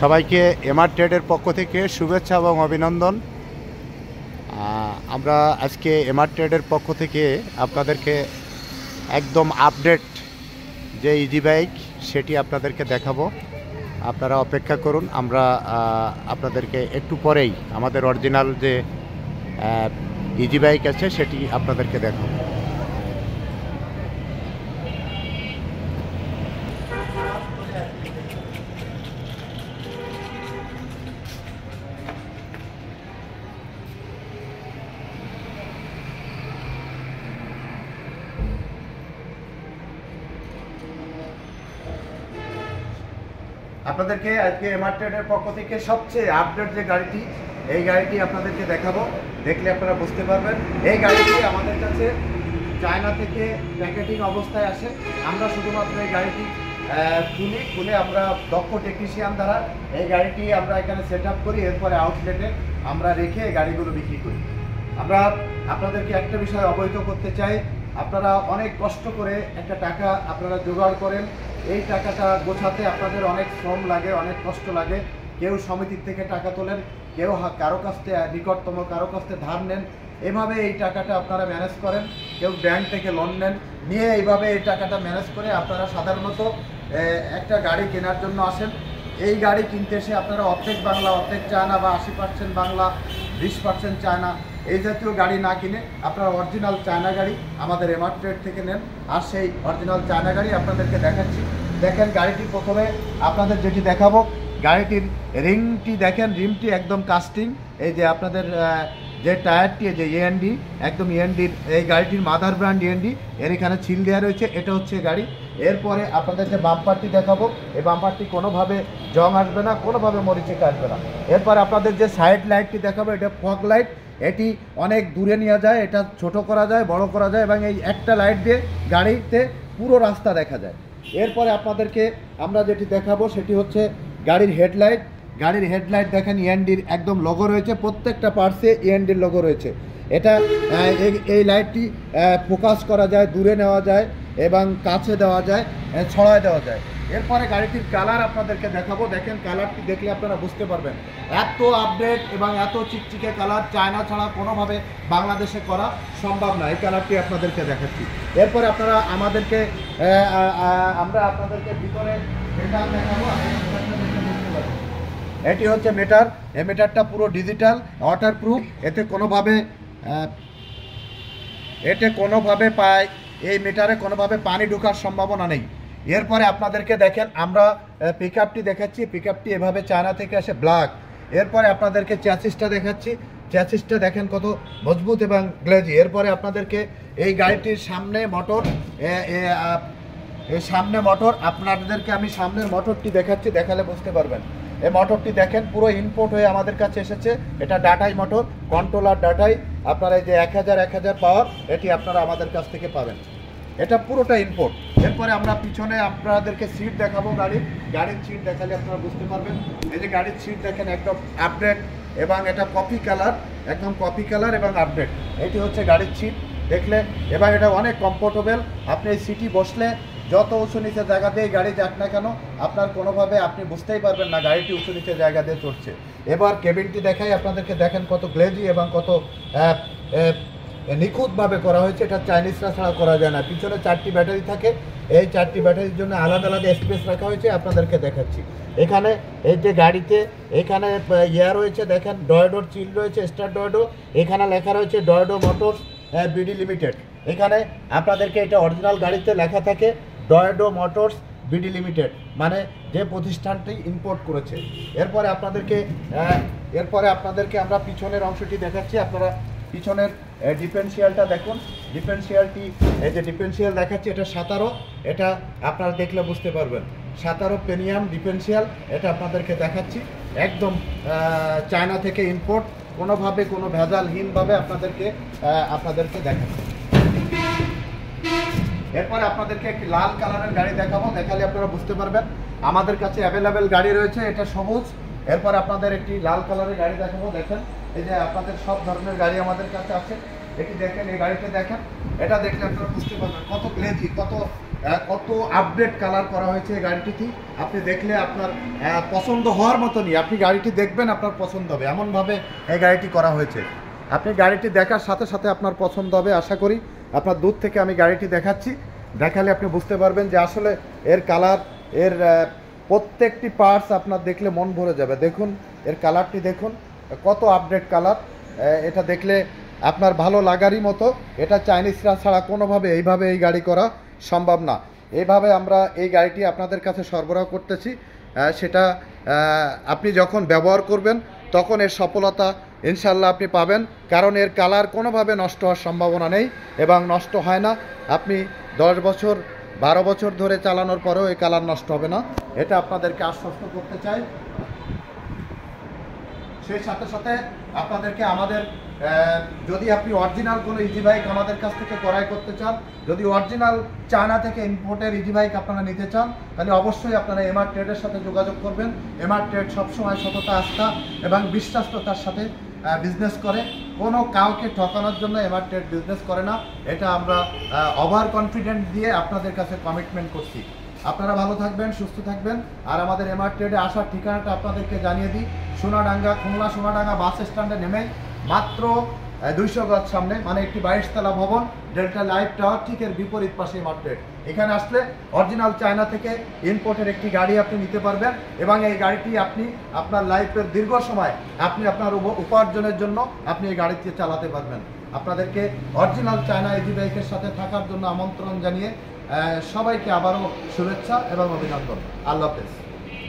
সবাইকে এমআর ট্রেডের পক্ষ থেকে শুভেচ্ছা এবং অভিনন্দন। আমরা আজকে এমআর ট্রেডের পক্ষ থেকে আপনাদেরকে একদম আপডেট যে ইজি বাইক সেটি আপনাদেরকে দেখাবো। আপনারা অপেক্ষা করুন, আমরা আপনাদেরকে একটু পরেই আমাদের অরিজিনাল যে ইজি বাইক আছে সেটি আপনাদেরকে দেখাবো। আপনাদেরকে আজকে এমআর ট্রেডের পক্ষ থেকে সবচেয়ে আপডেট যে গাড়িটি, এই গাড়িটি আপনাদেরকে দেখাবো। দেখলে আপনারা বুঝতে পারবেন। এই গাড়িটি আমাদের কাছে চায়না থেকে প্যাকেটিং অবস্থায় আসে। আমরা শুধুমাত্র এই গাড়িটি খুলে আমরা দক্ষ টেকনিশিয়ান দ্বারা এই গাড়িটি আমরা এখানে সেট আপ করি। এরপরে আউটলেটে আমরা রেখে এই গাড়িগুলো বিক্রি করি। আমরা আপনাদেরকে একটা বিষয় অবহিত করতে চাই, আপনারা অনেক কষ্ট করে একটা টাকা আপনারা জোগাড় করেন। এই টাকাটা গোছাতে আপনাদের অনেক শ্রম লাগে, অনেক কষ্ট লাগে। কেউ সমিতির থেকে টাকা তোলেন, কেউ কারো কাছ থেকে নিকটতম কারো কাছ থেকে ধার নেন। এভাবে এই টাকাটা আপনারা ম্যানেজ করেন। কেউ ব্যাংক থেকে লোন নেন, নিয়ে এইভাবে এই টাকাটা ম্যানেজ করে আপনারা সাধারণত একটা গাড়ি কেনার জন্য আসেন। এই গাড়ি কিনতে এসে আপনারা অর্ধেক বাংলা অর্ধেক চায়না বা 80% বাংলা 20% চায়না এই জাতীয় গাড়ি না কিনে আপনারা অরিজিনাল চায়না গাড়ি আমাদের এমআর ট্রেড থেকে নেন। আর সেই অরিজিনাল চায়না গাড়ি আপনাদেরকে দেখাচ্ছি। দেখেন গাড়িটি প্রথমে আপনাদের যেটি দেখাবো, গাড়িটির রিংটি দেখেন, রিমটি একদম কাস্টিং। এই যে আপনাদের যে টায়ারটি, যে ইএনডি, একদম ইএনডির, এই গাড়িটির মাদার ব্র্যান্ড ইএনডি, এর এখানে ছিল দেওয়া রয়েছে। এটা হচ্ছে গাড়ি। এরপরে আপনাদের যে বাম্পারটি দেখাবো, এই বাম্পারটি কোনোভাবে জং আসবে না, কোনোভাবে মরিচিকা আসবে না। এরপর আপনাদের যে সাইড লাইটটি দেখাবো, এটা ফগ লাইট। এটি অনেক দূরে নেওয়া যায়, এটা ছোট করা যায়, বড় করা যায়, এবং এই একটা লাইট দিয়ে গাড়িতে পুরো রাস্তা দেখা যায়। এরপরে আপনাদেরকে আমরা যেটি দেখাবো সেটি হচ্ছে গাড়ির হেডলাইট। গাড়ির হেডলাইট দেখেন ইএনডির একদম লোগো রয়েছে, প্রত্যেকটা পার্টসে ইএনডির লোগো রয়েছে। এটা এই লাইটটি ফোকাস করা যায়, দূরে নেওয়া যায় এবং কাছে দেওয়া যায়, ছড়ায় দেওয়া যায়। এরপরে গাড়িটির কালার আপনাদেরকে দেখাবো। দেখেন কালারটি দেখলে আপনারা বুঝতে পারবেন, এত আপডেট এবং এত চিকচিকে কালার চায়না ছাড়া কোনোভাবে বাংলাদেশে করা সম্ভব না। এই কালারটি আপনাদেরকে দেখাচ্ছি। এরপরে আপনারা আমাদেরকে আমরা আপনাদেরকে ভিতরে মেটার দেখাবো। এটি হচ্ছে মেটার। এই মেটারটা পুরো ডিজিটাল, ওয়াটারপ্রুফ। এতে কোনোভাবে এই মিটারে কোনোভাবে পানি ঢোকার সম্ভাবনা নেই। এরপরে আপনাদেরকে দেখেন আমরা পিকআপটি দেখাচ্ছি। পিকআপটি এভাবে চায়না থেকে আসে, ব্ল্যাক। এরপরে আপনাদেরকে চ্যাসিসটা দেখাচ্ছি। চ্যাসিসটা দেখেন কত মজবুত এবং গ্লেজি। এরপরে আপনাদেরকে এই গাড়িটির সামনে মোটর, আপনাদেরকে আমি সামনের মোটরটি দেখাচ্ছি, দেখালে বুঝতে পারবেন। এই মোটরটি দেখেন পুরো ইনপুট হয়ে আমাদের কাছে এসেছে। এটা ডাটাই মোটর, কন্ট্রোলার ডাটাই। আপনারা এই যে 1000 পাওয়ার, এটি আপনারা আমাদের কাছ থেকে পাবেন। এটা পুরোটা ইনপুট। এরপরে আমরা পিছনে আপনাদেরকে সিট দেখাবো। গাড়ির সিট দেখালে আপনারা বুঝতে পারবেন। এই যে গাড়ির সিট দেখেন একদম আপডেট এবং এটা কফি কালার, একদম কফি কালার এবং আপডেট। এটি হচ্ছে গাড়ির সিট দেখলে। এবার এটা অনেক কমফোর্টেবল। আপনি এই সিটি বসলে যত উঁচু নিচে জায়গা দিয়ে গাড়ি যাক না কেন, আপনার কোনোভাবে আপনি বুঝতেই পারবেন না গাড়িটি উঁচু নিচে জায়গা দিয়ে চড়ছে। এবার কেবিনটি দেখাই আপনাদেরকে। দেখেন কত গ্লেজি এবং কত নিখুঁতভাবে করা হয়েছে। এটা চাইনিজরা ছাড়া করা যায় না। পিছনে 4টি ব্যাটারি থাকে। এই 4টি ব্যাটারির জন্য আলাদা আলাদা স্পেস রাখা হয়েছে, আপনাদেরকে দেখাচ্ছি। এখানে এই যে গাড়িতে এখানে ইয়া রয়েছে, দেখেন ডয়েডোর চিল রয়েছে, স্টার ডয়েডো। এখানে লেখা রয়েছে ডয়েডো মোটরস বিডি লিমিটেড। এখানে আপনাদেরকে এটা অরিজিনাল গাড়িতে লেখা থাকে ডয়েডো মোটরস বিডি লিমিটেড, মানে যে প্রতিষ্ঠানটি ইম্পোর্ট করেছে। এরপরে আপনাদেরকে আমরা পিছনের অংশটি দেখাচ্ছি। আপনারা পিছনের ডিফারেন্সিয়ালটা দেখুন। ডিফারেন্সিয়ালটি, এই যে ডিফারেন্সিয়াল দেখাচ্ছি, এটা 17। এটা আপনারা দেখলে বুঝতে পারবেন 17 প্রিমিয়াম ডিফারেন্সিয়াল। এটা আপনাদেরকে দেখাচ্ছি, একদম চায়না থেকে ইম্পোর্ট, কোনোভাবে কোনো ভেজালহীনভাবে আপনাদেরকে দেখাচ্ছি। এরপরে আপনাদেরকে একটি লাল কালারের গাড়ি দেখাবো, দেখালে আপনারা বুঝতে পারবেন। আমাদের কাছে অ্যাভেলেবেল গাড়ি রয়েছে, এটা সবুজ। এরপর আপনাদের একটি লাল কালারের গাড়ি দেখাবো। দেখেন এই যে আপনাদের সব ধরনের গাড়ি আমাদের কাছে আছে। এটি দেখেন, এই গাড়িটা দেখেন। এটা দেখলে আপনারা বুঝতে পারবেন কত গ্লেজি, কত কত আপডেট কালার করা হয়েছে এই গাড়িটিতে। আপনি দেখলে আপনার পছন্দ হওয়ার মতনই, আপনি গাড়িটি দেখবেন আপনার পছন্দ হবে, এমনভাবে এই গাড়িটি করা হয়েছে। আপনি গাড়িটি দেখার সাথে সাথে আপনার পছন্দ হবে আশা করি। আপনার দূর থেকে আমি গাড়িটি দেখাচ্ছি, দেখালে আপনি বুঝতে পারবেন যে আসলে এর কালার, এর প্রত্যেকটি পার্টস আপনার দেখলে মন ভরে যাবে। দেখুন এর কালারটি দেখুন, কত আপডেট কালার। এটা দেখলে আপনার ভালো লাগারই মতো। এটা চাইনিজরা ছাড়া কোনোভাবে এইভাবে এই গাড়ি করা সম্ভব না। এইভাবে আমরা এই গাড়িটি আপনাদের কাছে সরবরাহ করতেছি। সেটা আপনি যখন ব্যবহার করবেন তখন এর সফলতা ইনশাল্লাহ আপনি পাবেন, কারণ এর কালার কোনোভাবে নষ্ট হওয়ার সম্ভাবনা নেই এবং নষ্ট হয় না। আপনি 10 বছর 12 বছর ধরে চালানোর পরেও এই কালার নষ্ট হবে না, এটা আপনাদেরকে আশ্বস্ত করতে চাই। সেই সাথে সাথে আপনাদেরকে আমাদের যদি আপনি অরিজিনাল কোনো ইজি বাইক আমাদের কাছ থেকে ক্রয় করতে চান, যদি অরিজিনাল চায়না থেকে ইম্পোর্টের ইজি বাইক আপনারা নিতে চান, তাহলে অবশ্যই আপনারা এমআর ট্রেডের সাথে যোগাযোগ করবেন। এমআর ট্রেড সবসময় সততা, আস্থা এবং বিশ্বাসতার সাথে বিজনেস করে। কোনো কাউকে ঠকানোর জন্য এমআর ট্রেড বিজনেস করে না, এটা আমরা ওভার কনফিডেন্ট দিয়ে আপনাদের কাছে কমিটমেন্ট করছি। আপনারা ভালো থাকবেন, সুস্থ থাকবেন। আর আমাদের এমআর ট্রেডে আসার ঠিকানাটা আপনাদেরকে জানিয়ে দিই। সোনাডাঙ্গা, খুলনা সোনাডাঙ্গা বাস স্ট্যান্ডে নেমে মাত্র 200 গজ সামনে, মানে একটি 22 তলা ভবন, ডেল্টা লাইফ টাওয়ার, ঠিক এর বিপরীত পাশে এমআর ট্রেড। এখানে আসলে অরিজিনাল চায়না থেকে ইম্পোর্টের একটি গাড়ি আপনি নিতে পারবেন এবং এই গাড়িটি আপনি আপনার লাইফের দীর্ঘ সময় আপনি আপনার উপার্জনের জন্য আপনি এই গাড়িটি চালাতে পারবেন। আপনাদেরকে অরিজিনাল চায়না ইজি বাইকের সাথে থাকার জন্য আমন্ত্রণ জানিয়ে সবাইকে আবারও শুভেচ্ছা এবং অভিনন্দন। আল্লাহ হাফেজ।